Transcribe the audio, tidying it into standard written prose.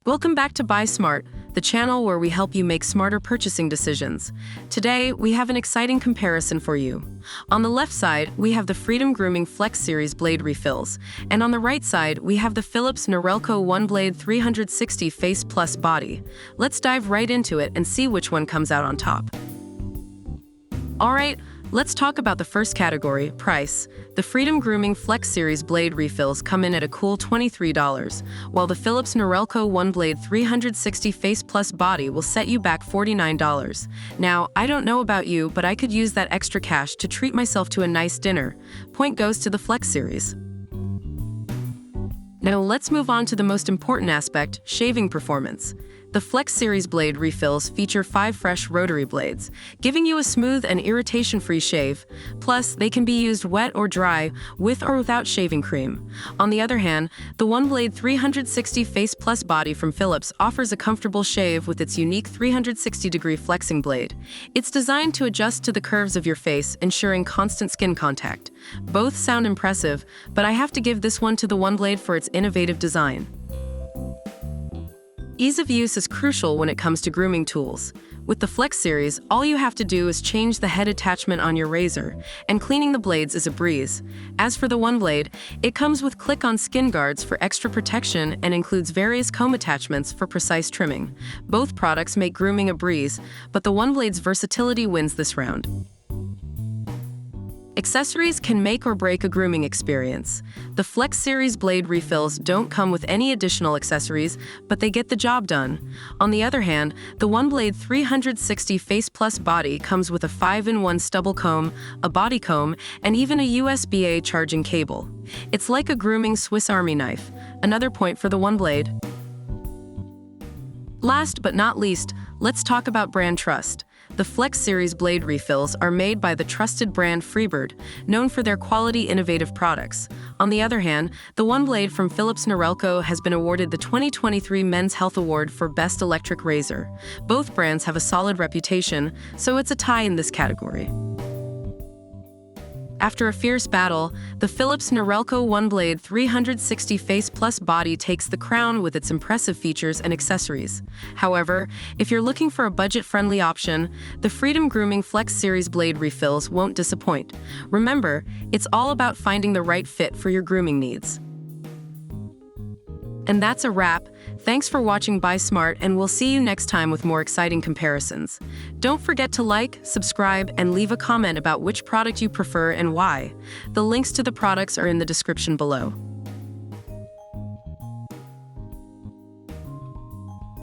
Welcome back to Buy Smart, the channel where we help you make smarter purchasing decisions. Today, we have an exciting comparison for you. On the left side, we have the Freedom Grooming FlexSeries blade refills, and on the right side, we have the Philips Norelco OneBlade 360 Face Plus Body. Let's dive right into it and see which one comes out on top. Alright, let's talk about the first category, price. The Freedom Grooming FlexSeries blade refills come in at a cool $23, while the Philips Norelco OneBlade 360 Face Plus Body will set you back $49. Now, I don't know about you, but I could use that extra cash to treat myself to a nice dinner. Point goes to the FlexSeries. Now let's move on to the most important aspect, shaving performance. The FlexSeries blade refills feature 5 fresh rotary blades, giving you a smooth and irritation-free shave. Plus, they can be used wet or dry, with or without shaving cream. On the other hand, the OneBlade 360 Face Plus Body from Philips offers a comfortable shave with its unique 360-degree flexing blade. It's designed to adjust to the curves of your face, ensuring constant skin contact. Both sound impressive, but I have to give this one to the OneBlade for its innovative design. Ease of use is crucial when it comes to grooming tools. With the FlexSeries, all you have to do is change the head attachment on your razor, and cleaning the blades is a breeze. As for the OneBlade, it comes with click-on skin guards for extra protection and includes various comb attachments for precise trimming. Both products make grooming a breeze, but the OneBlade's versatility wins this round. Accessories can make or break a grooming experience. The FlexSeries blade refills don't come with any additional accessories, but they get the job done. On the other hand, the OneBlade 360 Face Plus Body comes with a 5-in-1 stubble comb, a body comb, and even a USB-A charging cable. It's like a grooming Swiss Army knife. Another point for the OneBlade. Last but not least, let's talk about brand trust. The FlexSeries blade refills are made by the trusted brand Freebird, known for their quality, innovative products. On the other hand, the OneBlade from Philips Norelco has been awarded the 2023 Men's Health Award for Best Electric Razor. Both brands have a solid reputation, so it's a tie in this category. After a fierce battle, the Philips Norelco OneBlade 360 Face Plus Body takes the crown with its impressive features and accessories. However, if you're looking for a budget-friendly option, the Freedom Grooming FlexSeries blade refills won't disappoint. Remember, it's all about finding the right fit for your grooming needs. And that's a wrap. Thanks for watching Buy Smart, and we'll see you next time with more exciting comparisons. Don't forget to like, subscribe, and leave a comment about which product you prefer and why. The links to the products are in the description below.